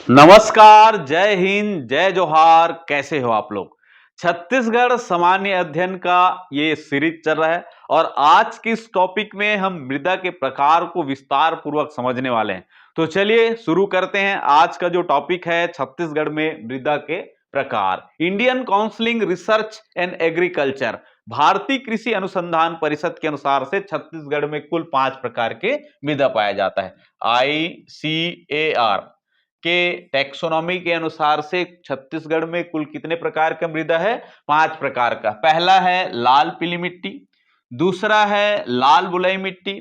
नमस्कार, जय हिंद, जय जोहार। कैसे हो आप लोग? छत्तीसगढ़ सामान्य अध्ययन का ये सीरीज चल रहा है और आज की इस टॉपिक में हम मृदा के प्रकार को विस्तार पूर्वक समझने वाले हैं। तो चलिए शुरू करते हैं। आज का जो टॉपिक है छत्तीसगढ़ में मृदा के प्रकार। Indian counselling research and agriculture, भारतीय कृषि अनुसंधान परिषद के अनुसार से छत्तीसगढ़ में कुल 5 प्रकार के मृदा पाया जाता है। ICAR के टैक्सोनॉमी के अनुसार से छत्तीसगढ़ में कुल कितने प्रकार का मृदा है? 5 प्रकार का। पहला है लाल पीली मिट्टी, दूसरा है लाल बुलई मिट्टी,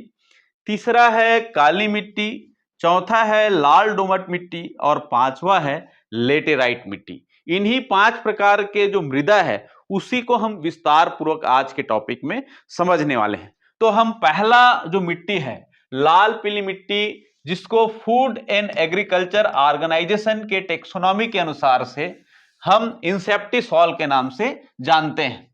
तीसरा है काली मिट्टी, चौथा है लाल दोमट मिट्टी और पांचवा है लेटेराइट मिट्टी। इन्हीं 5 प्रकार के जो मृदा है उसी को हम विस्तार पूर्वक आज के टॉपिक में समझने वाले हैं। तो हम पहला जो मिट्टी है लाल पीली मिट्टी, जिसको फूड एंड एग्रीकल्चर ऑर्गेनाइजेशन के टेक्सोनॉमी के अनुसार से हम इंसेप्टिसॉल के नाम से जानते हैं।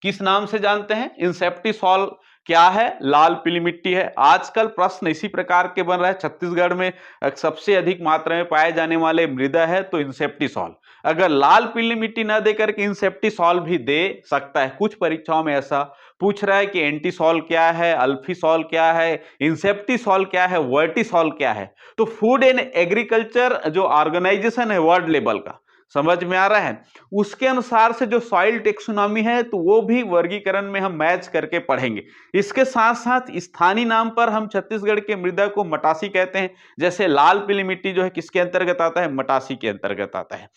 किस नाम से जानते हैं? इंसेप्टिसॉल क्या है? लाल पीली मिट्टी है। आजकल प्रश्न इसी प्रकार के बन रहा है। छत्तीसगढ़ में सबसे अधिक मात्रा में पाए जाने वाले मृदा है तो इंसेप्टिसॉल। अगर लाल पीली मिट्टी ना देकर के इंसेप्टिसॉल भी दे सकता है। कुछ परीक्षाओं में ऐसा पूछ रहा है कि एंटीसॉल क्या है, अल्फीसॉल क्या है, इंसेप्टिसॉल क्या है, वर्टिसॉल क्या है। तो फूड एंड एग्रीकल्चर जो ऑर्गेनाइजेशन है वर्ल्ड लेवल का, समझ में आ रहा है, उसके अनुसार से जो सॉइल टेक्सोनॉमी है तो वो भी वर्गीकरण में हम मैच करके पढ़ेंगे। इसके साथ साथ स्थानीय नाम पर हम छत्तीसगढ़ के मृदा को मटासी कहते हैं। जैसे लाल पीली मिट्टी जो है किसके अंतर्गत आता है? मटासी के अंतर्गत आता है।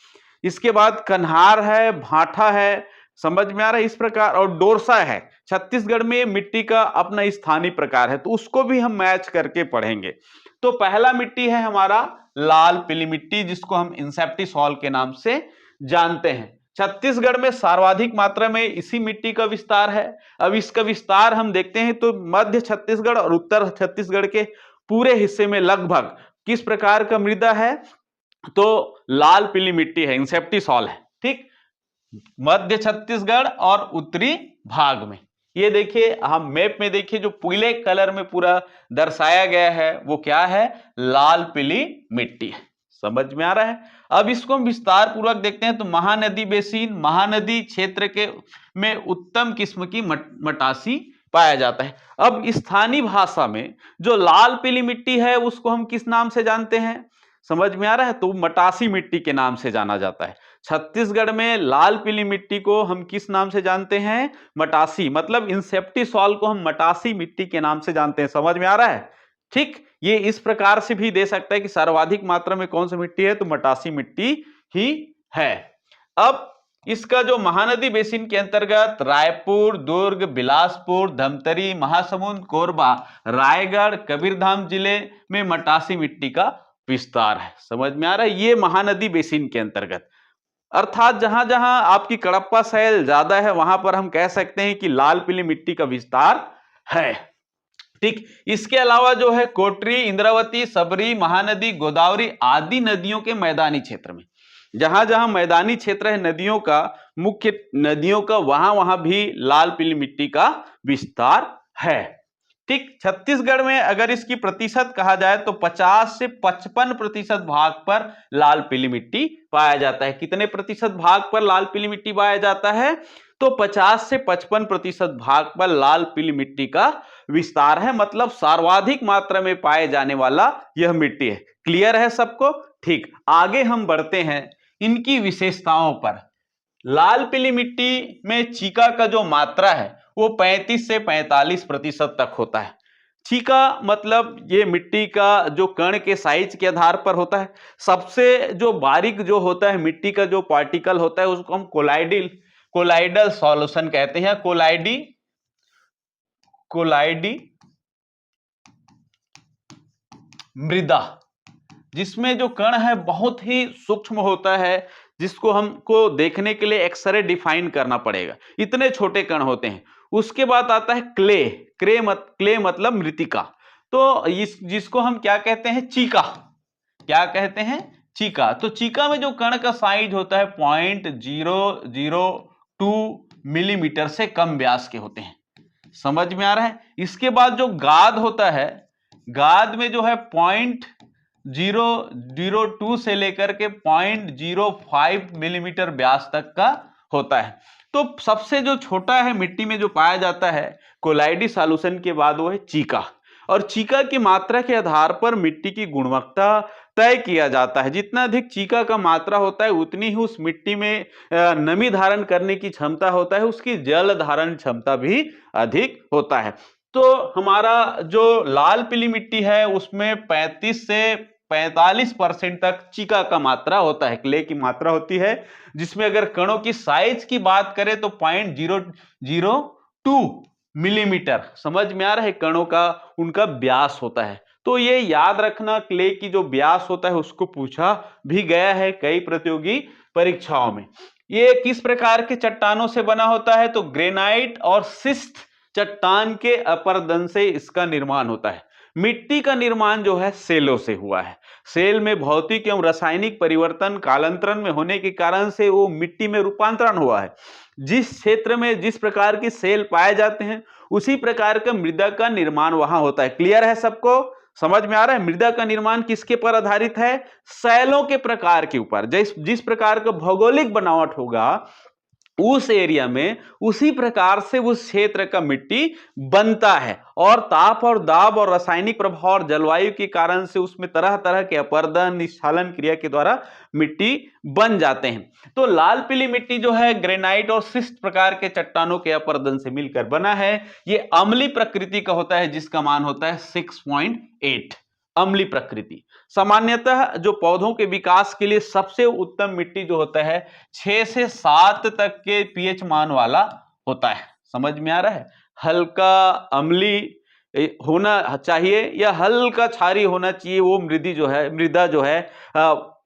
इसके बाद कन्हार है, भाठा है, समझ में आ रहा है इस प्रकार, और डोरसा है। छत्तीसगढ़ में मिट्टी का अपना स्थानीय प्रकार है तो उसको भी हम मैच करके पढ़ेंगे। तो पहला मिट्टी है हमारा लाल पीली मिट्टी, जिसको हम इंसेप्टिसॉल के नाम से जानते हैं। छत्तीसगढ़ में सर्वाधिक मात्रा में इसी मिट्टी का विस्तार है। अब इसका विस्तार हम देखते हैं तो मध्य छत्तीसगढ़ और उत्तर छत्तीसगढ़ के पूरे हिस्से में लगभग किस प्रकार का मृदा है? तो लाल पीली मिट्टी है, इंसेप्टिसॉल है। ठीक, मध्य छत्तीसगढ़ और उत्तरी भाग में। ये देखिए, हम मैप में देखिए जो पीले कलर में पूरा दर्शाया गया है वो क्या है? लाल पीली मिट्टी है। समझ में आ रहा है? अब इसको हम विस्तार पूर्वक देखते हैं तो महानदी बेसिन, महानदी क्षेत्र के में उत्तम किस्म की मटासी पाया जाता है। अब स्थानीय भाषा में जो लाल पीली मिट्टी है उसको हम किस नाम से जानते हैं? समझ में आ रहा है? तो मटासी मिट्टी के नाम से जाना जाता है। छत्तीसगढ़ में लाल पीली मिट्टी को हम किस नाम से जानते हैं? मटासी, मतलब इंसेप्टिसॉल को हम मटासी मिट्टी के नाम से जानते हैं। समझ में आ रहा है? ठीक, ये इस प्रकार से भी दे सकता है कि सर्वाधिक मात्रा में कौन सी मिट्टी है? तो मटासी मिट्टी ही है। अब इसका जो महानदी बेसिन के अंतर्गत रायपुर, दुर्ग, बिलासपुर, धमतरी, महासमुंद, कोरबा, रायगढ़, कबीरधाम जिले में मटासी मिट्टी का विस्तार है। समझ में आ रहा है? ये महानदी बेसिन के अंतर्गत, अर्थात जहां जहां आपकी कडप्पा सैल ज्यादा है वहां पर हम कह सकते हैं कि लाल पीली मिट्टी का विस्तार है। ठीक, इसके अलावा जो है कोटरी, इंद्रावती, सबरी, महानदी, गोदावरी आदि नदियों के मैदानी क्षेत्र में, जहां जहां मैदानी क्षेत्र है नदियों का, मुख्य नदियों का, वहां वहां भी लाल पीली मिट्टी का विस्तार है। ठीक, छत्तीसगढ़ में अगर इसकी प्रतिशत कहा जाए तो 50 से 55% भाग पर लाल पीली मिट्टी पाया जाता है। कितने प्रतिशत भाग पर लाल पीली मिट्टी पाया जाता है? तो 50 से 55% भाग पर लाल पीली मिट्टी का विस्तार है, मतलब सर्वाधिक मात्रा में पाए जाने वाला यह मिट्टी है। क्लियर है सबको? ठीक, आगे हम बढ़ते हैं इनकी विशेषताओं पर। लाल पीली मिट्टी में चीका का जो मात्रा है वो 35 से 45% तक होता है। चीका मतलब ये मिट्टी का जो कण के साइज के आधार पर होता है। सबसे जो बारीक जो होता है मिट्टी का जो पार्टिकल होता है उसको हम कोलाइडल सॉल्यूशन कहते हैं, कोलाइडी मृदा, जिसमें जो कण है बहुत ही सूक्ष्म होता है, जिसको हमको देखने के लिए एक्सरे डिफाइन करना पड़ेगा, इतने छोटे कण होते हैं। उसके बाद आता है क्ले मतलब मृतिका। तो इस जिसको हम क्या कहते हैं? चीका। क्या कहते हैं? चीका। तो चीका में जो कण का साइज होता है 0.002 मिलीमीटर से कम व्यास के होते हैं। समझ में आ रहा है? इसके बाद जो गाद होता है, गाद में जो है 0.002 से लेकर के 0.05 मिलीमीटर व्यास तक का होता है। तो सबसे जो छोटा है मिट्टी में जो पाया जाता है कोलाइडी सॉल्यूशन के बाद, वो है चीका। और चीका की मात्रा के आधार पर मिट्टी की गुणवत्ता तय किया जाता है। जितना अधिक चीका का मात्रा होता है उतनी ही उस मिट्टी में नमी धारण करने की क्षमता होता है, उसकी जल धारण क्षमता भी अधिक होता है। तो हमारा जो लाल पीली मिट्टी है उसमें 35 से 45% तक चीका का मात्रा होता है, क्ले की मात्रा होती है, जिसमें अगर कणों की साइज की बात करें तो 0.002 मिलीमीटर, समझ में आ रहा है, कणों का उनका व्यास होता है। तो ये याद रखना, क्ले की जो व्यास होता है उसको पूछा भी गया है कई प्रतियोगी परीक्षाओं में। ये किस प्रकार के चट्टानों से बना होता है? तो ग्रेनाइट और शिस्ट चट्टान के अपरदन से इसका निर्माण होता है। मिट्टी का निर्माण जो है सेलों से हुआ है। सेल में भौतिक एवं रासायनिक परिवर्तन कालांतरण में होने के कारण से वो मिट्टी में रूपांतरण हुआ है। जिस क्षेत्र में जिस प्रकार के सेल पाए जाते हैं उसी प्रकार का मृदा का निर्माण वहां होता है। क्लियर है सबको? समझ में आ रहा है? मृदा का निर्माण किसके पर आधारित है? सेलों के प्रकार के ऊपर। जिस प्रकार का भौगोलिक बनावट होगा उस एरिया में, उसी प्रकार से उस क्षेत्र का मिट्टी बनता है। और ताप और दाब और रासायनिक प्रभाव और जलवायु के कारण से उसमें तरह तरह के अपरदन निष्ठालन क्रिया के द्वारा मिट्टी बन जाते हैं। तो लाल पीली मिट्टी जो है ग्रेनाइट और शिस्ट प्रकार के चट्टानों के अपरदन से मिलकर बना है। ये अम्लीय प्रकृति का होता है, जिसका मान होता है 6.8। अम्लीय प्रकृति। सामान्यतः जो पौधों के विकास के लिए सबसे उत्तम मिट्टी जो होता है 6 से 7 तक के पीएच मान वाला होता है। समझ में आ रहा है? हल्का अम्लीय होना चाहिए या हल्का क्षारीय होना चाहिए, वो मृदा जो है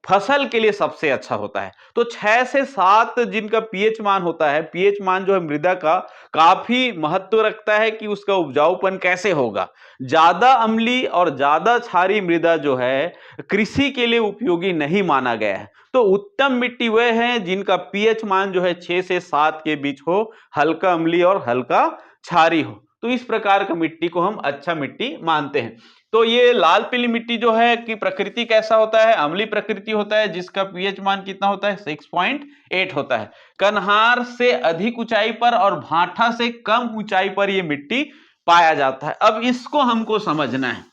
फसल के लिए सबसे अच्छा होता है। तो 6 से 7 जिनका पीएच मान होता है, पीएच मान जो है मृदा का काफी महत्व रखता है कि उसका उपजाऊपन कैसे होगा। ज्यादा अम्लीय और ज्यादा क्षारीय मृदा जो है कृषि के लिए उपयोगी नहीं माना गया है। तो उत्तम मिट्टी वह है जिनका पीएच मान जो है 6 से 7 के बीच हो, हल्का अम्लीय और हल्का क्षारीय हो। तो इस प्रकार का मिट्टी को हम अच्छा मिट्टी मानते हैं। तो ये लाल पीली मिट्टी जो है कि प्रकृति कैसा होता है? अम्लीय प्रकृति होता है, जिसका पीएच मान कितना होता है? 6.8 होता है। कन्हार से अधिक ऊंचाई पर और भाठा से कम ऊंचाई पर यह मिट्टी पाया जाता है। अब इसको हमको समझना है।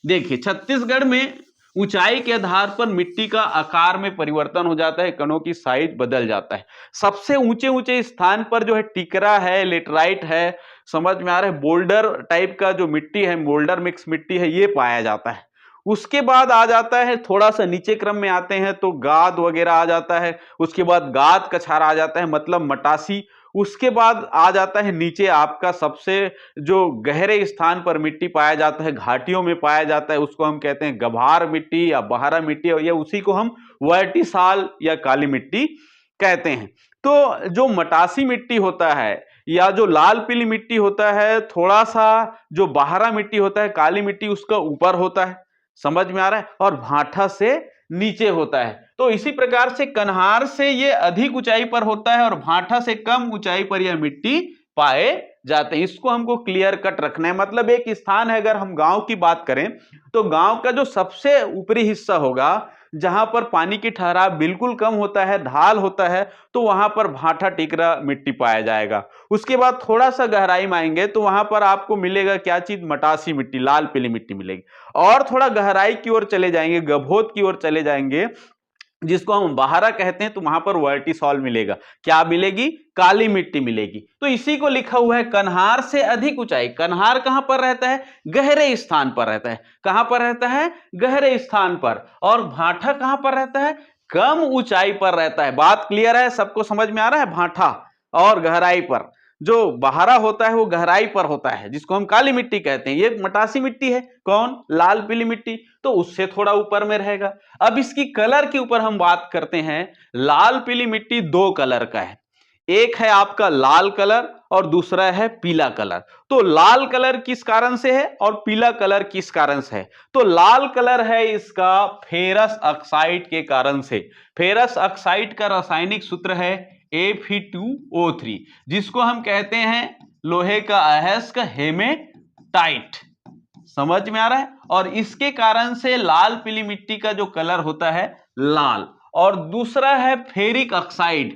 देखिए, छत्तीसगढ़ में ऊंचाई के आधार पर मिट्टी का आकार में परिवर्तन हो जाता है, कणों की साइज बदल जाता है। सबसे ऊंचे ऊंचे स्थान पर जो है टिकरा है, लेटराइट है, समझ में आ रहा है, बोल्डर टाइप का जो मिट्टी है, बोल्डर मिक्स मिट्टी है, ये पाया जाता है। उसके बाद आ जाता है, थोड़ा सा नीचे क्रम में आते हैं तो गाद वगैरह आ जाता है। उसके बाद गाद कछार आ जाता है, मतलब मटासी। उसके बाद आ जाता है नीचे आपका सबसे जो गहरे स्थान पर मिट्टी पाया जाता है, घाटियों में पाया जाता है, उसको हम कहते हैं गभार मिट्टी या बहारा मिट्टी, या उसी को हम वर्टिसाल या काली मिट्टी कहते हैं। तो जो मटासी मिट्टी होता है या जो लाल पीली मिट्टी होता है, थोड़ा सा जो बहारा मिट्टी होता है, काली मिट्टी, उसका ऊपर होता है। समझ में आ रहा है? और भाठा से नीचे होता है। तो इसी प्रकार से कन्हार से ये अधिक ऊंचाई पर होता है और भाठा से कम ऊंचाई पर यह मिट्टी पाए जाते हैं। इसको हमको क्लियर कट रखना है। मतलब एक स्थान है, अगर हम गांव की बात करें तो गांव का जो सबसे ऊपरी हिस्सा होगा जहां पर पानी की ठहराव बिल्कुल कम होता है, ढाल होता है, तो वहां पर भाठा टिकरा मिट्टी पाया जाएगा। उसके बाद थोड़ा सा गहराई में आएंगे तो वहां पर आपको मिलेगा क्या चीज? मटासी मिट्टी, लाल पीली मिट्टी मिलेगी। और थोड़ा गहराई की ओर चले जाएंगे, गभोत की ओर चले जाएंगे, जिसको हम बहारा कहते हैं, तो वहां पर वर्टिसॉल मिलेगा। क्या मिलेगी? काली मिट्टी मिलेगी। तो इसी को लिखा हुआ है कन्हार से अधिक ऊंचाई। कन्हार कहां पर रहता है? गहरे स्थान पर रहता है। कहां पर रहता है? गहरे स्थान पर। और भाठा कहां पर रहता है? कम ऊंचाई पर रहता है। बात क्लियर है? सबको समझ में आ रहा है? भाठा और गहराई पर। जो बहारा होता है वो गहराई पर होता है, जिसको हम काली मिट्टी कहते हैं। ये मटासी मिट्टी है। कौन? लाल पीली मिट्टी। तो उससे थोड़ा ऊपर में रहेगा। अब इसकी कलर के ऊपर हम बात करते हैं। लाल पीली मिट्टी दो कलर का है। एक है आपका लाल कलर और दूसरा है पीला कलर। तो लाल कलर किस कारण से है और पीला कलर किस कारण से है? तो लाल कलर है इसका फेरस ऑक्साइड के कारण से। फेरस ऑक्साइड का रासायनिक सूत्र है Fe2O3, जिसको हम कहते हैं लोहे का अयस्क हेमेटाइट। समझ में आ रहा है। और इसके कारण से लाल पीली मिट्टी का जो कलर होता है लाल। और दूसरा है फेरिक ऑक्साइड।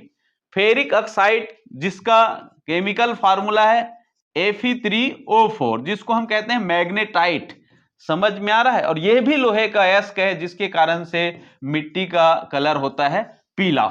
फेरिक ऑक्साइड जिसका केमिकल फार्मूला है Fe3O4, जिसको हम कहते हैं मैग्नेटाइट। समझ में आ रहा है। और यह भी लोहे का अयस्क है जिसके कारण से मिट्टी का कलर होता है पीला।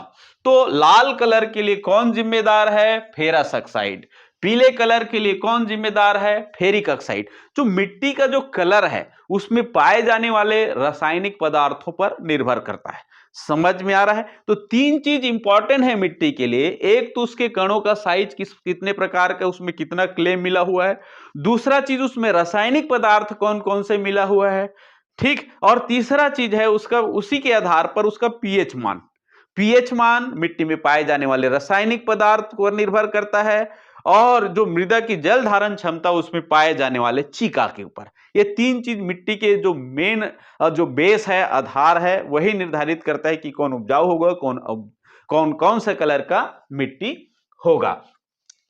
तो लाल कलर के लिए कौन जिम्मेदार है? Ferrous oxide. पीले कलर के लिए कौन जिम्मेदार है? Ferric oxide. जो मिट्टी का जो कलर है उसमें पाए जाने वाले रासायनिक पदार्थों पर निर्भर करता है। समझ में आ रहा है। तो तीन चीज इंपॉर्टेंट है मिट्टी के लिए। एक तो उसके कणों का साइज कितने प्रकार का, उसमें कितना क्ले मिला हुआ है। दूसरा चीज उसमें रासायनिक पदार्थ कौन कौन से मिला हुआ है, ठीक। और तीसरा चीज है उसका, उसी के आधार पर उसका पीएच मान। पीएच मान मिट्टी में पाए जाने वाले रासायनिक पदार्थ पर निर्भर करता है, और जो मृदा की जल धारण क्षमता उसमें पाए जाने वाले चीका के ऊपर। ये तीन चीज मिट्टी के जो मेन जो बेस है, आधार है, वही निर्धारित करता है कि कौन उपजाऊ होगा, कौन कौन से कलर का मिट्टी होगा।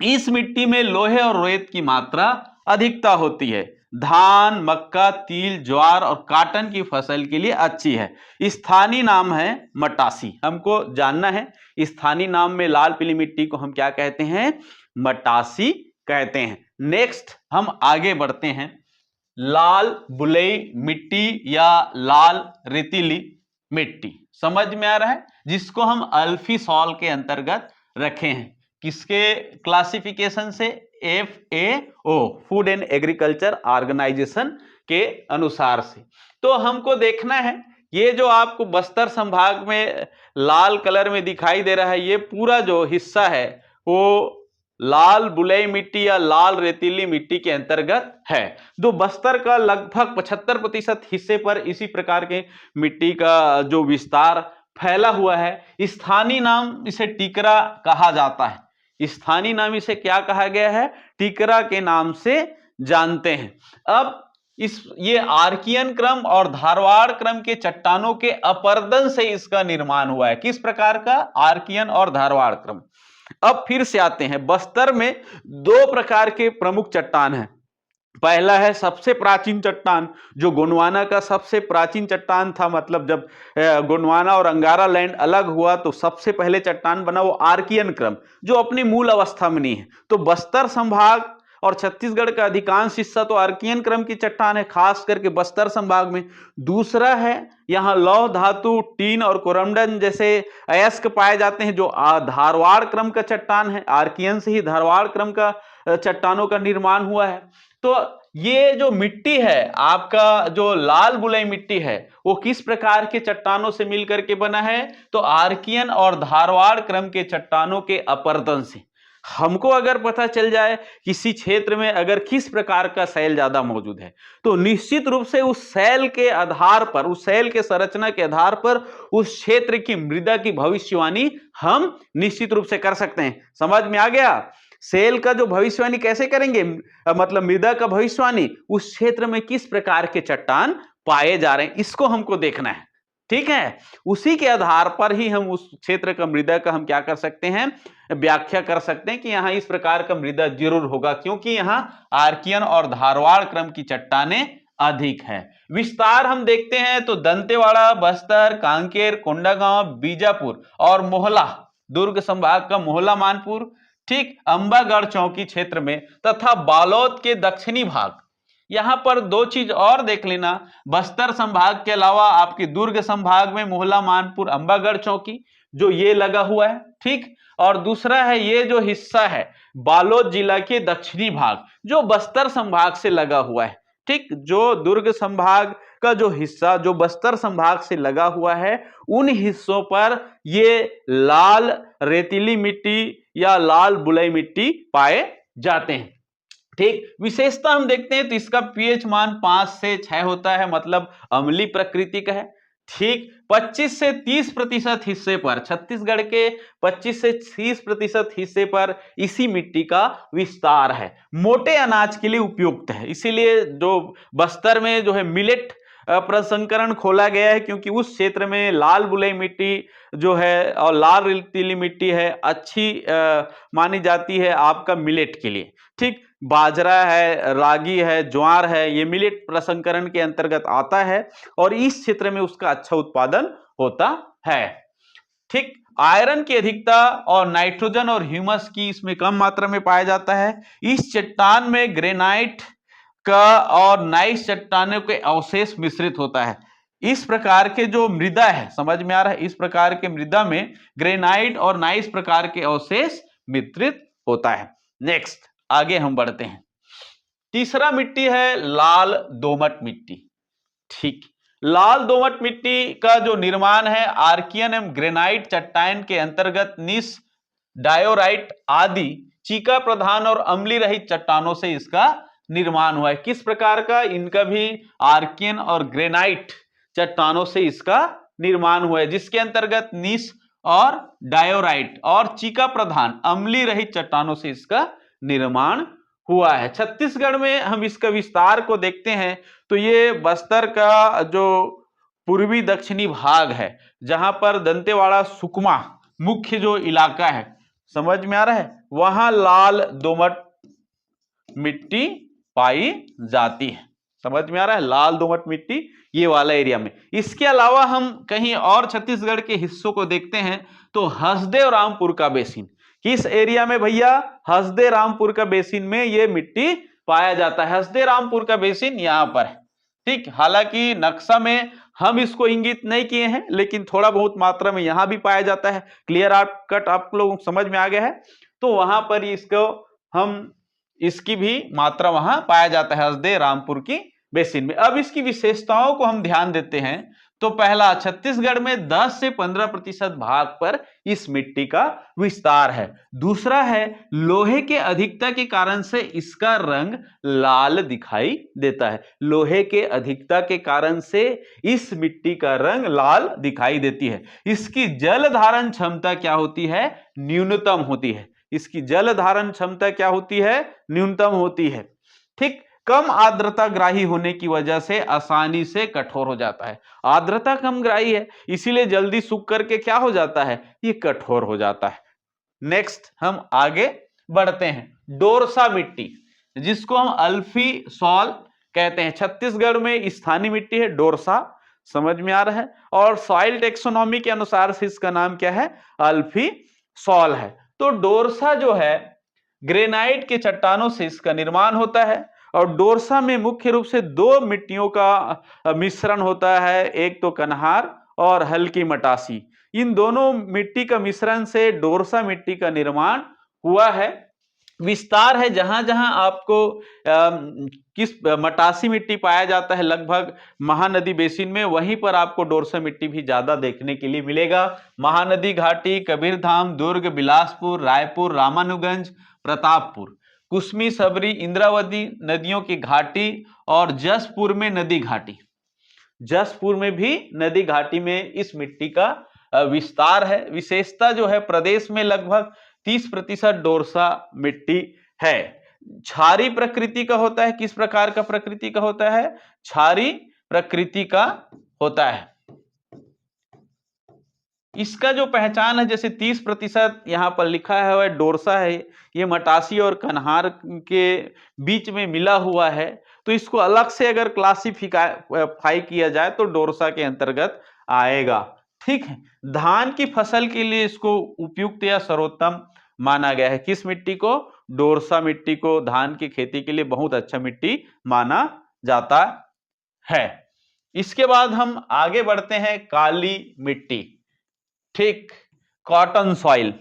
इस मिट्टी में लोहे और रेत की मात्रा अधिकता होती है। धान, मक्का, तिल, ज्वार और काटन की फसल के लिए अच्छी है। स्थानीय नाम है मटासी। हमको जानना है स्थानीय नाम में लाल पीली मिट्टी को हम क्या कहते हैं? मटासी कहते हैं। नेक्स्ट हम आगे बढ़ते हैं। लाल बुलई मिट्टी या लाल रेतीली मिट्टी, समझ में आ रहा है, जिसको हम अल्फीसॉल के अंतर्गत रखे हैं। किसके क्लासिफिकेशन से? FAO, food and agriculture organisation के अनुसार से। तो हमको देखना है ये जो आपको बस्तर संभाग में लाल कलर में दिखाई दे रहा है, ये पूरा जो हिस्सा है वो लाल बुलई मिट्टी या लाल रेतीली मिट्टी के अंतर्गत है। जो बस्तर का लगभग 75% हिस्से पर इसी प्रकार के मिट्टी का जो विस्तार फैला हुआ है। स्थानीय नाम इसे टिकरा कहा जाता है। स्थानीय नाम इसे क्या कहा गया है? टिकरा के नाम से जानते हैं। अब ये आर्कियन क्रम और धारवाड़ क्रम के चट्टानों के अपर्दन से इसका निर्माण हुआ है। किस प्रकार का? आर्कियन और धारवाड़ क्रम। अब फिर से आते हैं। बस्तर में दो प्रकार के प्रमुख चट्टान हैं। पहला है सबसे प्राचीन चट्टान, जो गोंडवाना का सबसे प्राचीन चट्टान था। मतलब जब गोंडवाना और अंगारा लैंड अलग हुआ तो सबसे पहले चट्टान बना वो आर्कियन क्रम, जो अपनी मूल अवस्था में नहीं है। तो बस्तर संभाग और छत्तीसगढ़ का अधिकांश हिस्सा तो आर्कियन क्रम की चट्टान है, खास करके बस्तर संभाग में। दूसरा है यहाँ लौह धातु, टीन और कोरमडन जैसे अयस्क पाए जाते हैं, जो धारवाड़ क्रम का चट्टान है। आर्कियन से ही धारवाड़ क्रम का चट्टानों का निर्माण हुआ है। तो ये जो मिट्टी है, आपका जो लाल बुलई मिट्टी है, वो किस प्रकार के चट्टानों से मिलकर के बना है? तो आर्कियन और धारवाड़ क्रम के चट्टानों के अपर्दन से। हमको अगर पता चल जाए किसी क्षेत्र में अगर किस प्रकार का शैल ज्यादा मौजूद है, तो निश्चित रूप से उस शैल के आधार पर, उस शैल के संरचना के आधार पर उस क्षेत्र की मृदा की भविष्यवाणी हम निश्चित रूप से कर सकते हैं। समझ में आ गया? शैल का जो भविष्यवाणी कैसे करेंगे? मतलब मृदा का भविष्यवाणी उस क्षेत्र में किस प्रकार के चट्टान पाए जा रहे हैं, इसको हमको देखना है। ठीक है, उसी के आधार पर ही हम उस क्षेत्र का मृदा का हम क्या कर सकते हैं? व्याख्या कर सकते हैं कि यहां इस प्रकार का मृदा जरूर होगा, क्योंकि यहां आर्कियन और धारवाड़ क्रम की चट्टानें अधिक है। विस्तार हम देखते हैं तो दंतेवाड़ा, बस्तर, कांकेर, कोंडागांव, बीजापुर और मोहला, दुर्ग संभाग का मोहला मानपुर, ठीक, अंबागढ़ चौकी क्षेत्र में, तथा बालोद के दक्षिणी भाग। यहां पर दो चीज और देख लेना। बस्तर संभाग के अलावा आपके दुर्ग संभाग में मोहला मानपुर, अंबागढ़ चौकी, जो ये लगा हुआ है, ठीक। और दूसरा है ये जो हिस्सा है बालोद जिला के दक्षिणी भाग, जो बस्तर संभाग से लगा हुआ है, ठीक। जो दुर्ग संभाग का जो हिस्सा जो बस्तर संभाग से लगा हुआ है, उन हिस्सों पर ये लाल रेतीली मिट्टी या लाल बुलई मिट्टी पाए जाते हैं, ठीक। विशेषता हम देखते हैं तो इसका पीएच मान 5 से 6 होता है, मतलब अम्लीय प्रकृति का है, ठीक। 25 से 30% हिस्से पर, छत्तीसगढ़ के 25 से 30% हिस्से पर इसी मिट्टी का विस्तार है। मोटे अनाज के लिए उपयुक्त है, इसीलिए जो बस्तर में जो है मिलेट प्रसंस्करण खोला गया है, क्योंकि उस क्षेत्र में लाल बुलई मिट्टी जो है और लाल रेतीली मिट्टी है, अच्छी मानी जाती है आपका मिलेट के लिए, ठीक। बाजरा है, रागी है, ज्वार है, ये मिलेट प्रसंकरण के अंतर्गत आता है और इस क्षेत्र में उसका अच्छा उत्पादन होता है। ठीक, आयरन की अधिकता और नाइट्रोजन और ह्यूमस की इसमें कम मात्रा में पाया जाता है। इस चट्टान में ग्रेनाइट का और नाइस चट्टानों के अवशेष मिश्रित होता है। इस प्रकार के जो मृदा है, समझ में आ रहा है, इस प्रकार के मृदा में ग्रेनाइट और नाइस प्रकार के अवशेष मिश्रित होता है। नेक्स्ट आगे हम बढ़ते हैं। तीसरा मिट्टी है लाल दोमट मिट्टी। ठीक, लाल दोमट मिट्टी का जो निर्माण है आर्कियन एवं ग्रेनाइट चट्टान के अंतर्गत नीस, डायोराइट आदि चीका प्रधान और अम्लीय रहित चट्टानों से इसका निर्माण हुआ है। किस प्रकार का? इनका भी आर्कियन और ग्रेनाइट चट्टानों से इसका निर्माण हुआ है, जिसके अंतर्गत नीस और डायोराइट और चीका प्रधान अम्लीय रहित चट्टानों से इसका निर्माण हुआ है। छत्तीसगढ़ में हम इसका विस्तार को देखते हैं तो ये बस्तर का जो पूर्वी दक्षिणी भाग है, जहां पर दंतेवाड़ा सुकमा मुख्य जो इलाका है, समझ में आ रहा है, वहां लाल दोमट मिट्टी पाई जाती है। समझ में आ रहा है, लाल दोमट मिट्टी ये वाला एरिया में। इसके अलावा हम कहीं और छत्तीसगढ़ के हिस्सों को देखते हैं तो हसदेव रामपुर का बेसिन, किस एरिया में भैया? हसदेव रामपुर का बेसिन में ये मिट्टी पाया जाता है। हसदेव रामपुर का बेसिन यहां पर है। ठीक, हालांकि नक्शा में हम इसको इंगित नहीं किए हैं, लेकिन थोड़ा बहुत मात्रा में यहां भी पाया जाता है। क्लियर कट आप लोग समझ में आ गया है? तो वहां पर इसको हम इसकी भी मात्रा वहां पाया जाता है हसदेव रामपुर की बेसिन में। अब इसकी विशेषताओं को हम ध्यान देते हैं तो पहला, छत्तीसगढ़ में 10 से 15% भाग पर इस मिट्टी का विस्तार है। दूसरा है, लोहे के अधिकता के कारण से इसका रंग लाल दिखाई देता है। लोहे के अधिकता के कारण से इस मिट्टी का रंग लाल दिखाई देती है। इसकी जल धारण क्षमता क्या होती है? न्यूनतम होती है। इसकी जल धारण क्षमता क्या होती है? न्यूनतम होती है। ठीक, कम आर्द्रता ग्राही होने की वजह से आसानी से कठोर हो जाता है। आर्द्रता कम ग्राही है, इसीलिए जल्दी सूख करके क्या हो जाता है? ये कठोर हो जाता है। नेक्स्ट हम आगे बढ़ते हैं। डोरसा मिट्टी, जिसको हम अल्फी सॉल कहते हैं, छत्तीसगढ़ में स्थानीय मिट्टी है डोरसा। समझ में आ रहा है? और सॉइल टेक्सोनॉमी के अनुसार से इसका नाम क्या है? अल्फी सॉल है। तो डोरसा जो है ग्रेनाइट के चट्टानों से इसका निर्माण होता है और डोरसा में मुख्य रूप से दो मिट्टियों का मिश्रण होता है, एक तो कन्हार और हल्की मटासी। इन दोनों मिट्टी का मिश्रण से डोरसा मिट्टी का निर्माण हुआ है। विस्तार है, जहां जहां आपको किस मटासी मिट्टी पाया जाता है लगभग महानदी बेसिन में, वहीं पर आपको डोरसा मिट्टी भी ज्यादा देखने के लिए मिलेगा। महानदी घाटी, कबीरधाम, दुर्ग, बिलासपुर, रायपुर, रामानुगंज, प्रतापपुर, कुसमी, सबरी, इंद्रावती नदियों की घाटी और जसपुर में नदी घाटी, जसपुर में भी नदी घाटी में इस मिट्टी का विस्तार है। विशेषता जो है, प्रदेश में लगभग 30% डोरसा मिट्टी है। क्षारी प्रकृति का होता है। किस प्रकार का प्रकृति का होता है? क्षारी प्रकृति का होता है। इसका जो पहचान है, जैसे 30% यहां पर लिखा है वह डोरसा है, ये मटासी और कन्हार के बीच में मिला हुआ है, तो इसको अलग से अगर क्लासिफाई किया जाए तो डोरसा के अंतर्गत आएगा। ठीक है, धान की फसल के लिए इसको उपयुक्त या सर्वोत्तम माना गया है। किस मिट्टी को? डोरसा मिट्टी को धान की खेती के लिए बहुत अच्छा मिट्टी माना जाता है। इसके बाद हम आगे बढ़ते हैं, काली मिट्टी। ठीक, cotton soil,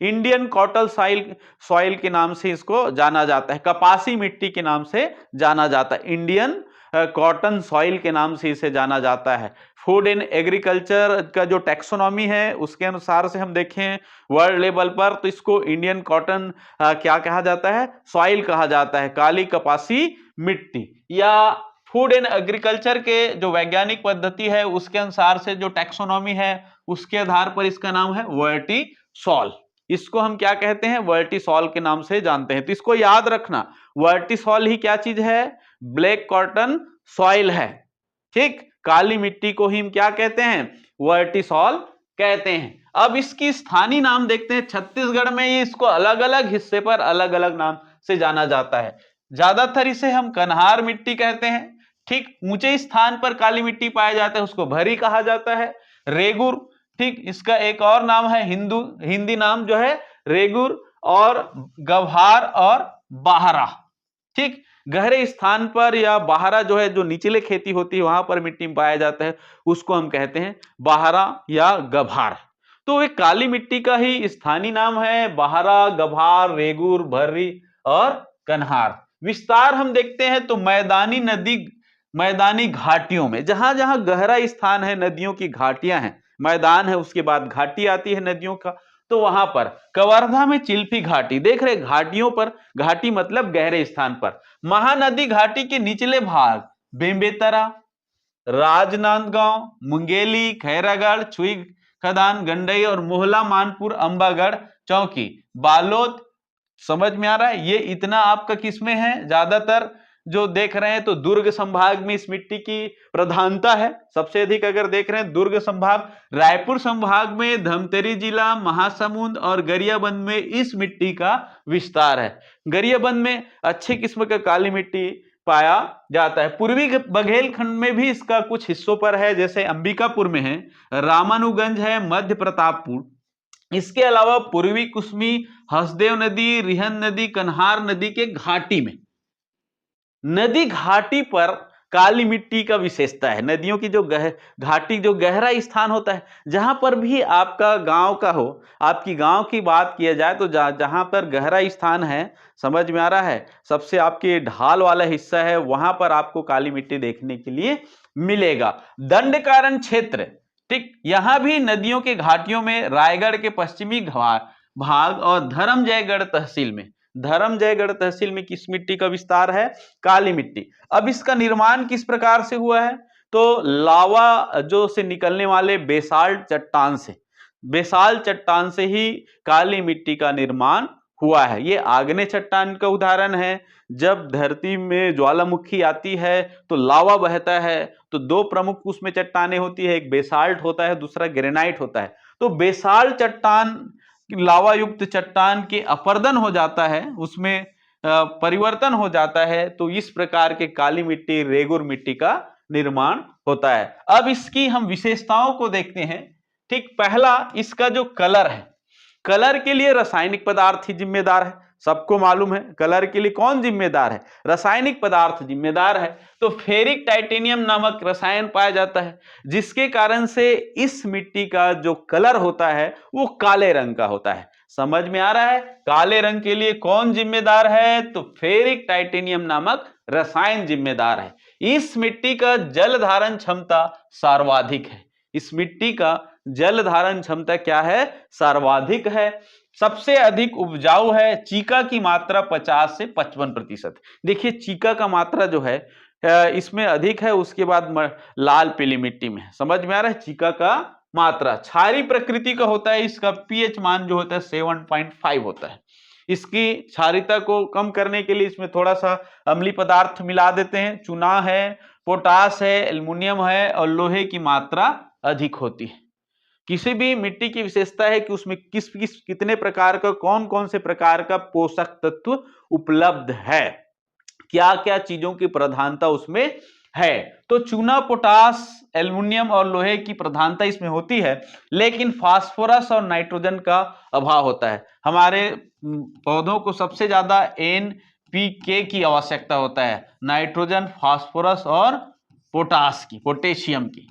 Indian cotton soil के नाम से इसको जाना जाता है। कपासी मिट्टी के नाम से जाना जाता है। इंडियन कॉटन सॉइल के नाम से इसे जाना जाता है। फूड एंड एग्रीकल्चर का जो टैक्सोनॉमी है उसके अनुसार से हम देखें वर्ल्ड लेवल पर, तो इसको इंडियन कॉटन क्या कहा जाता है? सॉइल कहा जाता है। काली कपासी मिट्टी, या फूड एंड एग्रीकल्चर के जो वैज्ञानिक पद्धति है उसके अनुसार से जो टैक्सोनॉमी है उसके आधार पर इसका नाम है वर्टिसॉल। इसको हम क्या कहते हैं? वर्टिसॉल के नाम से जानते हैं। तो इसको याद रखना, वर्टिसॉल ही क्या चीज है? ब्लैक कॉटन सॉइल है। ठीक, काली मिट्टी को ही हम क्या कहते हैं? वर्टिसॉल कहते हैं। अब इसकी स्थानीय नाम देखते हैं। छत्तीसगढ़ में इसको अलग अलग हिस्से पर अलग अलग नाम से जाना जाता है। ज्यादातर इसे हम कन्हार मिट्टी कहते हैं। ठीक, ऊंचे स्थान पर काली मिट्टी पाया जाता है, उसको भरी कहा जाता है। रेगुर, ठीक, इसका एक और नाम है, हिंदी नाम जो है रेगुर, और गभार और बाहरा। ठीक, गहरे स्थान पर या बाहरा जो है, जो निचले खेती होती है वहां पर मिट्टी में पाया जाता है, उसको हम कहते हैं बाहरा या गभार। तो एक काली मिट्टी का ही स्थानीय नाम है बाहरा, गभार, रेगुर, भर्री और कन्हार। विस्तार हम देखते हैं तो मैदानी घाटियों में, जहां जहां गहरा स्थान है, नदियों की घाटियां हैं, मैदान है, उसके बाद घाटी आती है नदियों का, तो वहां पर कवर्धा में चिल्फी घाटी देख रहे, घाटियों पर, घाटी मतलब गहरे स्थान पर। महानदी घाटी के निचले भाग बेम्बेतरा, राजनांदगांव, मुंगेली, खैरागढ़, छुई खदान, गंडई और मोहला, मानपुर, अंबागढ़, चौकी, बालोद। समझ में आ रहा है? ये इतना आपका किसमें है, ज्यादातर जो देख रहे हैं तो दुर्ग संभाग में इस मिट्टी की प्रधानता है। सबसे अधिक अगर देख रहे हैं दुर्ग संभाग, रायपुर संभाग में धमतरी जिला, महासमुंद और गरियाबंद में इस मिट्टी का विस्तार है। गरियाबंद में अच्छी किस्म का काली मिट्टी पाया जाता है। पूर्वी बघेलखंड में भी इसका कुछ हिस्सों पर है, जैसे अंबिकापुर में है, रामानुगंज है, मध्य प्रतापपुर। इसके अलावा पूर्वी कुसमी, हसदेव नदी, रिहन नदी, कन्हार नदी के घाटी में, नदी घाटी पर काली मिट्टी का विशेषता है। नदियों की जो घाटी, जो गहरा स्थान होता है, जहां पर भी आपका गांव का हो, आपकी गांव की बात किया जाए तो जहां पर गहरा स्थान है, समझ में आ रहा है, सबसे आपके ढाल वाला हिस्सा है, वहां पर आपको काली मिट्टी देखने के लिए मिलेगा। दंडकारण्य क्षेत्र, ठीक, यहां भी नदियों के घाटियों में रायगढ़ के पश्चिमी भाग और धर्मजयगढ़ तहसील में, धर्मजयगढ़ तहसील में किस मिट्टी का विस्तार है, काली मिट्टी। अब इसका निर्माण किस प्रकार से हुआ है, तो लावा जो से निकलने वाले बेसाल्ट चट्टान से, बेसाल्ट चट्टान से ही काली मिट्टी का निर्माण हुआ है। ये आग्नेय चट्टान का उदाहरण है। जब धरती में ज्वालामुखी आती है तो लावा बहता है, तो दो प्रमुख उसमें चट्टानें होती है, एक बेसाल्ट होता है, दूसरा ग्रेनाइट होता है। तो बेसाल्ट चट्टान, लावा युक्त चट्टान के अपर्दन हो जाता है, उसमें परिवर्तन हो जाता है, तो इस प्रकार के काली मिट्टी, रेगुर मिट्टी का निर्माण होता है। अब इसकी हम विशेषताओं को देखते हैं। ठीक, पहला इसका जो कलर है, कलर के लिए रासायनिक पदार्थ ही जिम्मेदार है। सबको मालूम है कलर के लिए कौन जिम्मेदार है, रासायनिक पदार्थ जिम्मेदार है। तो फेरिक टाइटेनियम नामक रसायन पाया जाता है, जिसके कारण से इस मिट्टी का जो कलर होता है वो काले रंग का होता है। समझ में आ रहा है? काले रंग के लिए कौन जिम्मेदार है, तो फेरिक टाइटेनियम नामक रसायन जिम्मेदार है। इस मिट्टी का जल धारण क्षमता सर्वाधिक है। इस मिट्टी का जल धारण क्षमता क्या है, सर्वाधिक है। सबसे अधिक उपजाऊ है, चीका की मात्रा 50 से 55%। देखिए चीका का मात्रा जो है इसमें अधिक है, उसके बाद लाल पीली मिट्टी में। समझ में आ रहा है? चीका का मात्रा क्षारीय प्रकृति का होता है, इसका पीएच मान जो होता है 7.5 होता है। इसकी क्षारीयता को कम करने के लिए इसमें थोड़ा सा अम्लीय पदार्थ मिला देते हैं, चूना है, पोटास है, एल्युमिनियम है और लोहे की मात्रा अधिक होती है। किसी भी मिट्टी की विशेषता है कि उसमें कितने प्रकार का, कौन कौन से प्रकार का पोषक तत्व उपलब्ध है, क्या क्या चीजों की प्रधानता उसमें है। तो चूना, पोटास, एल्युमिनियम और लोहे की प्रधानता इसमें होती है, लेकिन फास्फोरस और नाइट्रोजन का अभाव होता है। हमारे पौधों को सबसे ज्यादा NPK की आवश्यकता होता है, नाइट्रोजन, फास्फोरस और पोटास की, पोटेशियम की।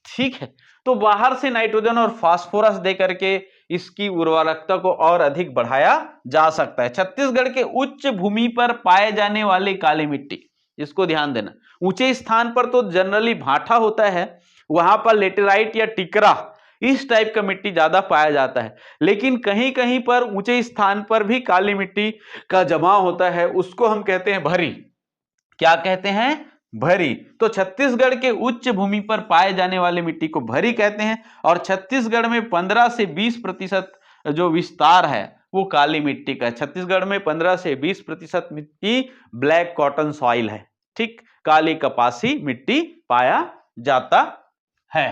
ठीक है, तो बाहर से नाइट्रोजन और फास्फोरस दे करके इसकी उर्वरकता को और अधिक बढ़ाया जा सकता है। छत्तीसगढ़ के उच्च भूमि पर पाए जाने वाली काली मिट्टी, इसको ध्यान देना, ऊंचे स्थान पर तो जनरली भाटा होता है, वहां पर लेटेराइट या टिकरा इस टाइप का मिट्टी ज्यादा पाया जाता है, लेकिन कहीं कहीं पर ऊंचे स्थान पर भी काली मिट्टी का जमाव होता है, उसको हम कहते हैं भरी। क्या कहते हैं? भरी। तो छत्तीसगढ़ के उच्च भूमि पर पाए जाने वाली मिट्टी को भरी कहते हैं, और छत्तीसगढ़ में 15 से 20% जो विस्तार है वो काली मिट्टी का है। छत्तीसगढ़ में 15 से 20% मिट्टी ब्लैक कॉटन सॉइल है। ठीक, काली कपासी मिट्टी पाया जाता है।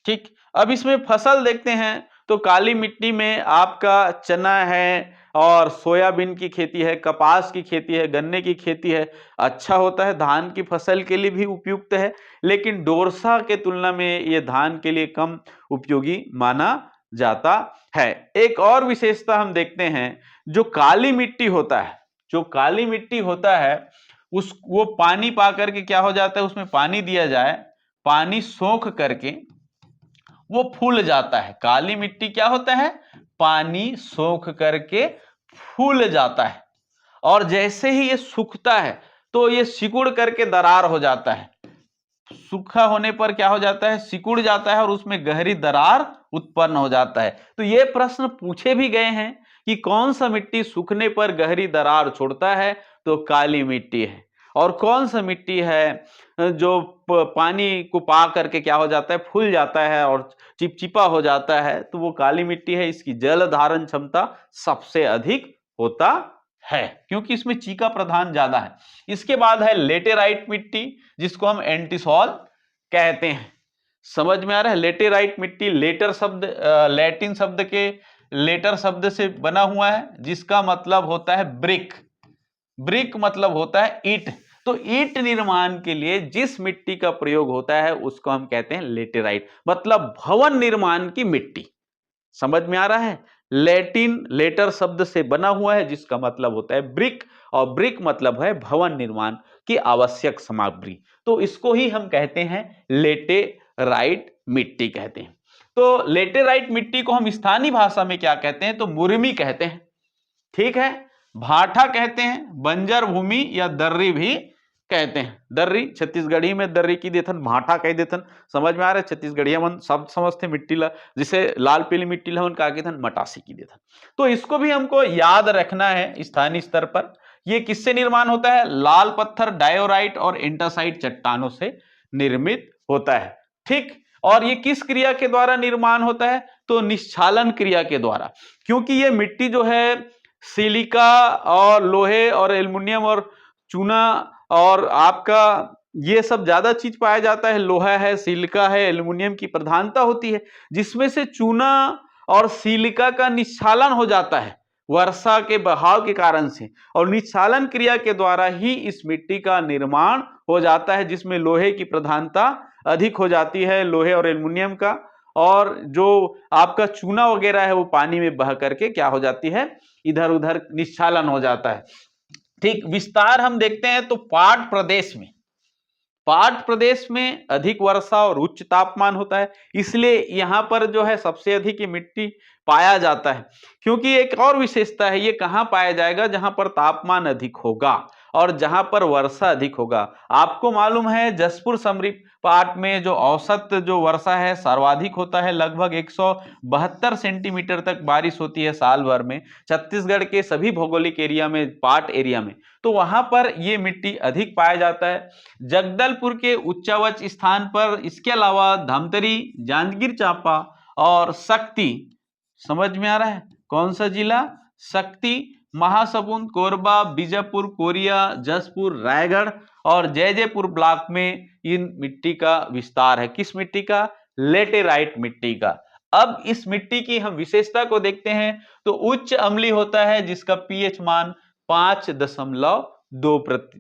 ठीक, अब इसमें फसल देखते हैं तो काली मिट्टी में आपका चना है, और सोयाबीन की खेती है, कपास की खेती है, गन्ने की खेती है, अच्छा होता है, धान की फसल के लिए भी उपयुक्त है, लेकिन डोरसा के तुलना में ये धान के लिए कम उपयोगी माना जाता है। एक और विशेषता हम देखते हैं, जो काली मिट्टी होता है, जो काली मिट्टी होता है उस वो पानी पा करके क्या हो जाता है, उसमें पानी दिया जाए, पानी सोख करके वो फूल जाता है। काली मिट्टी क्या होता है, पानी सोख करके फूल जाता है, और जैसे ही ये सूखता है तो ये सिकुड़ करके दरार हो जाता है। सूखा होने पर क्या हो जाता है, सिकुड़ जाता है और उसमें गहरी दरार उत्पन्न हो जाता है। तो ये प्रश्न पूछे भी गए हैं कि कौन सा मिट्टी सूखने पर गहरी दरार छोड़ता है, तो काली मिट्टी है। और कौन सा मिट्टी है जो पानी को पा करके क्या हो जाता है, फूल जाता है और चिपचिपा हो जाता है, तो वो काली मिट्टी है। इसकी जल धारण क्षमता सबसे अधिक होता है, क्योंकि इसमें चीका प्रधान ज्यादा है। इसके बाद है लेटेराइट मिट्टी, जिसको हम एंटीसॉल कहते हैं। समझ में आ रहा है, लेटेराइट मिट्टी, लेटर शब्द लैटिन शब्द के लेटर शब्द से बना हुआ है, जिसका मतलब होता है ब्रिक। ब्रिक मतलब होता है ईंट। तो ईंट निर्माण के लिए जिस मिट्टी का प्रयोग होता है उसको हम कहते हैं लेटेराइट, मतलब भवन निर्माण की मिट्टी। समझ में आ रहा है, लैटिन लेटर शब्द से बना हुआ है, जिसका मतलब होता है ब्रिक, और ब्रिक मतलब है भवन निर्माण की आवश्यक सामग्री। तो इसको ही हम कहते हैं लेटेराइट मिट्टी कहते हैं। तो लेटेराइट मिट्टी को हम स्थानीय भाषा में क्या कहते हैं, तो मुर्मी कहते हैं। ठीक है, भाठा कहते हैं, बंजर भूमि या दर्री भी कहते हैं। दर्री छत्तीसगढ़ी में दर्री की देथन, भाठा कह देथन। समझ में आ रहा है, छत्तीसगढ़िया मन शब्द समझते मिट्टी ला, जिसे लाल पीली मिट्टी ला का देथन मटासी की देथन। तो इसको भी हमको याद रखना है स्थानीय स्तर पर। ये किससे निर्माण होता है, लाल पत्थर डायोराइट और एंटासाइट चट्टानों से निर्मित होता है। ठीक, और ये किस क्रिया के द्वारा निर्माण होता है, तो निश्चालन क्रिया के द्वारा। क्योंकि ये मिट्टी जो है सिलिका और लोहे और एल्युमिनियम और चूना और आपका ये सब ज्यादा चीज पाया जाता है, लोहा है, सिलिका है, एल्युमिनियम की प्रधानता होती है, जिसमें से चूना और सिलिका का निश्चालन हो जाता है वर्षा के बहाव के कारण से, और निश्चालन क्रिया के द्वारा ही इस मिट्टी का निर्माण हो जाता है, जिसमें लोहे की प्रधानता अधिक हो जाती है, लोहे और एल्युमिनियम का, और जो आपका चूना वगैरह है वो पानी में बह करके क्या हो जाती है, इधर उधर निश्चालन हो जाता है। ठीक, विस्तार हम देखते हैं तो पाट प्रदेश में अधिक वर्षा और उच्च तापमान होता है, इसलिए यहां पर जो है सबसे अधिक ये मिट्टी पाया जाता है। क्योंकि एक और विशेषता है, ये कहां पाया जाएगा, जहां पर तापमान अधिक होगा और जहां पर वर्षा अधिक होगा। आपको मालूम है जसपुर समरीप पाट में जो औसत जो वर्षा है सर्वाधिक होता है, लगभग 172 सेंटीमीटर तक बारिश होती है साल भर में, छत्तीसगढ़ के सभी भौगोलिक एरिया में, पाट एरिया में, तो वहां पर ये मिट्टी अधिक पाया जाता है। जगदलपुर के उच्चावच स्थान पर, इसके अलावा धमतरी, जांजगीर चांपा और शक्ति, समझ में आ रहा है कौन सा जिला, शक्ति, महासमुंद, कोरबा, बीजापुर, कोरिया, जसपुर, रायगढ़ और जयजयपुर ब्लॉक में इन मिट्टी का विस्तार है। किस मिट्टी का, लेटेराइट मिट्टी का। अब इस मिट्टी की हम विशेषता को देखते हैं, तो उच्च अम्लीय होता है, जिसका पीएच मान 5.2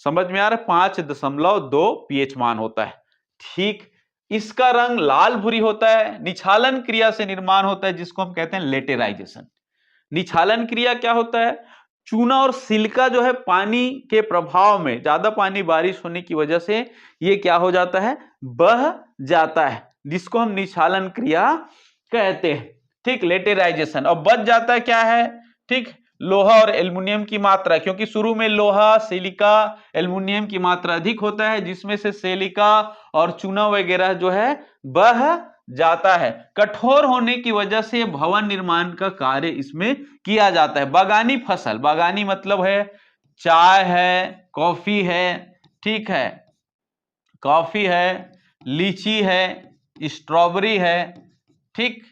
समझ में आ रहा है, 5.2 पीएच मान होता है। ठीक, इसका रंग लाल भूरी होता है, निछालन क्रिया से निर्माण होता है, जिसको हम कहते हैं लेटेराइजेशन। निछालन क्रिया क्या होता है, चूना और सिलिका जो है पानी के प्रभाव में, ज्यादा पानी बारिश होने की वजह से ये क्या हो जाता है, बह जाता है, जिसको हम निछालन क्रिया कहते हैं। ठीक, लेटेराइजेशन। और बच जाता क्या है, ठीक, लोहा और एल्युमिनियम की मात्रा, क्योंकि शुरू में लोहा, सिलिका, एल्युमिनियम की मात्रा अधिक होता है, जिसमें से सिलिका और चूना वगैरह जो है बह जाता है। कठोर होने की वजह से भवन निर्माण का कार्य इसमें किया जाता है। बागानी फसल, बागानी मतलब है चाय है, कॉफी है, ठीक है, कॉफी है, लीची है, स्ट्रॉबेरी है, ठीक,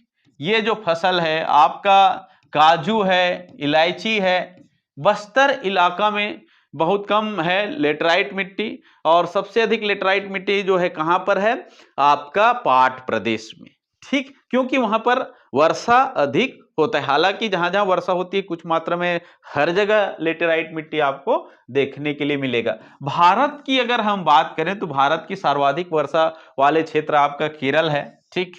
ये जो फसल है आपका, काजू है, इलायची है। बस्तर इलाका में बहुत कम है लेटराइट मिट्टी, और सबसे अधिक लेटराइट मिट्टी जो है कहां पर है, आपका पाट प्रदेश में। ठीक, क्योंकि वहां पर वर्षा अधिक होता है। हालांकि जहां जहां वर्षा होती है कुछ मात्रा में हर जगह लेटेराइट मिट्टी आपको देखने के लिए मिलेगा। भारत की अगर हम बात करें तो भारत की सर्वाधिक वर्षा वाले क्षेत्र आपका केरल है, ठीक,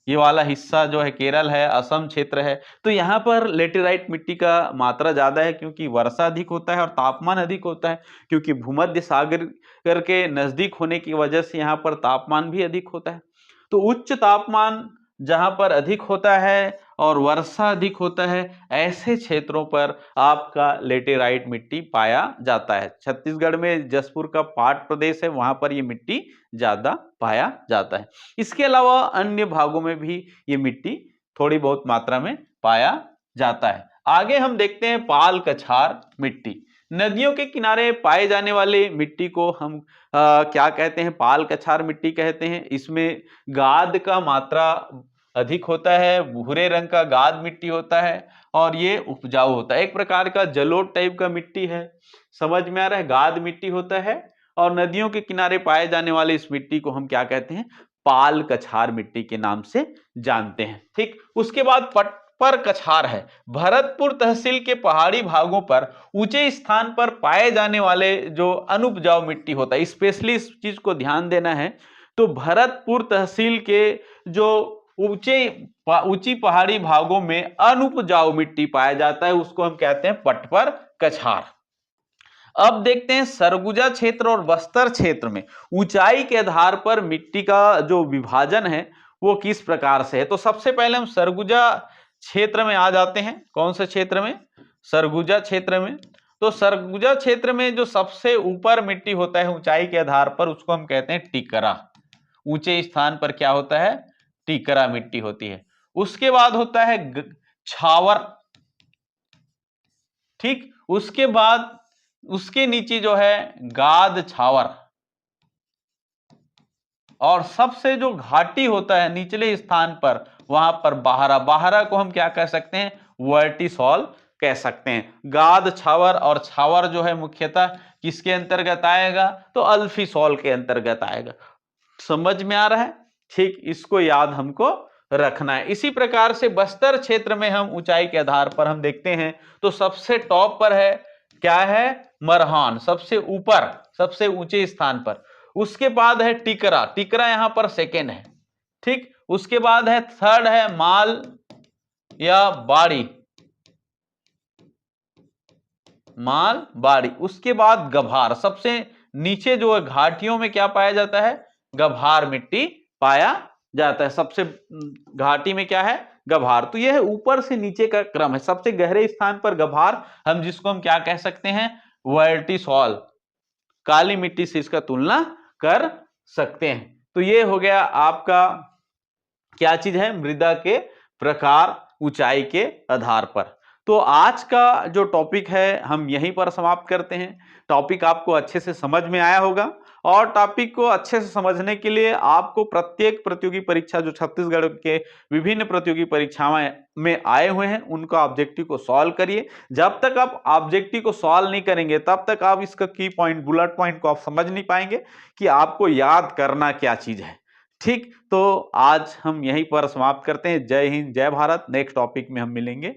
ये वाला हिस्सा जो है केरल है, असम क्षेत्र है। तो यहाँ पर लेटेराइट मिट्टी का मात्रा ज्यादा है क्योंकि वर्षा अधिक होता है और तापमान अधिक होता है, क्योंकि भूमध्य सागर के नजदीक होने की वजह से यहाँ पर तापमान भी अधिक होता है। तो उच्च तापमान जहां पर अधिक होता है और वर्षा अधिक होता है, ऐसे क्षेत्रों पर आपका लेटेराइट मिट्टी पाया जाता है। छत्तीसगढ़ में जसपुर का पाट प्रदेश है, वहां पर ये मिट्टी ज्यादा पाया जाता है। इसके अलावा अन्य भागों में भी ये मिट्टी थोड़ी बहुत मात्रा में पाया जाता है। आगे हम देखते हैं पाल कछार मिट्टी। नदियों के किनारे पाए जाने वाले मिट्टी को हम क्या कहते हैं? पाल कछार मिट्टी कहते हैं। इसमें गाद का मात्रा अधिक होता है, भूरे रंग का गाद मिट्टी होता है और ये उपजाऊ होता है। एक प्रकार का जलोढ़ टाइप का मिट्टी है, समझ में आ रहा है? गाद मिट्टी होता है और नदियों के किनारे पाए जाने वाले इस मिट्टी को हम क्या कहते हैं? पाल कछार मिट्टी के नाम से जानते हैं, ठीक। उसके बाद पटपर कछार है। भरतपुर तहसील के पहाड़ी भागों पर ऊंचे स्थान पर पाए जाने वाले जो अनुपजाऊ मिट्टी होता है, स्पेशली इस चीज को ध्यान देना है। तो भरतपुर तहसील के जो ऊंची पहाड़ी भागों में अनुपजाऊ मिट्टी पाया जाता है, उसको हम कहते हैं पटपर कछार। अब देखते हैं सरगुजा क्षेत्र और बस्तर क्षेत्र में ऊंचाई के आधार पर मिट्टी का जो विभाजन है वो किस प्रकार से है। तो सबसे पहले हम सरगुजा क्षेत्र में आ जाते हैं। कौन से क्षेत्र में? सरगुजा क्षेत्र में। तो सरगुजा क्षेत्र में जो सबसे ऊपर मिट्टी होता है ऊंचाई के आधार पर, उसको हम कहते हैं टिकरा। ऊंचे स्थान पर क्या होता है? टिकरा मिट्टी होती है। उसके बाद होता है छावर, ठीक। उसके बाद उसके नीचे जो है गाद छावर, और सबसे जो घाटी होता है निचले स्थान पर, वहां पर बाहरा। बाहरा को हम क्या कह सकते हैं? वर्टिसॉल कह सकते हैं। गाद छावर, और छावर जो है मुख्यतः किसके अंतर्गत आएगा? तो अल्फिसॉल के अंतर्गत आएगा। समझ में आ रहा है? ठीक, इसको याद हमको रखना है। इसी प्रकार से बस्तर क्षेत्र में हम ऊंचाई के आधार पर हम देखते हैं तो सबसे टॉप पर है, क्या है? मरहान, सबसे ऊपर, सबसे ऊंचे स्थान पर। उसके बाद है टिकरा, टिकरा यहां पर सेकेंड है, ठीक। उसके बाद है थर्ड है माल या बाड़ी, माल बाड़ी। उसके बाद गभार, सबसे नीचे जो है घाटियों में क्या पाया जाता है? गभार मिट्टी पाया जाता है। सबसे घाटी में क्या है? गभार। तो यह ऊपर से नीचे का क्रम है। सबसे गहरे स्थान पर गभार, हम जिसको हम क्या कह सकते हैं? वर्टिसॉल, काली मिट्टी से इसका तुलना कर सकते हैं। तो ये हो गया आपका क्या चीज है? मृदा के प्रकार ऊंचाई के आधार पर। तो आज का जो टॉपिक है हम यहीं पर समाप्त करते हैं। टॉपिक आपको अच्छे से समझ में आया होगा, और टॉपिक को अच्छे से समझने के लिए आपको प्रत्येक प्रतियोगी परीक्षा जो छत्तीसगढ़ के विभिन्न प्रतियोगी परीक्षाएं में आए हुए हैं उनका ऑब्जेक्टिव को सॉल्व करिए। जब तक आप ऑब्जेक्टिव को सॉल्व नहीं करेंगे तब तक आप इसका की पॉइंट, बुलेट पॉइंट को आप समझ नहीं पाएंगे कि आपको याद करना क्या चीज है, ठीक। तो आज हम यहीं पर समाप्त करते हैं। जय हिंद, जय भारत। नेक्स्ट टॉपिक में हम मिलेंगे।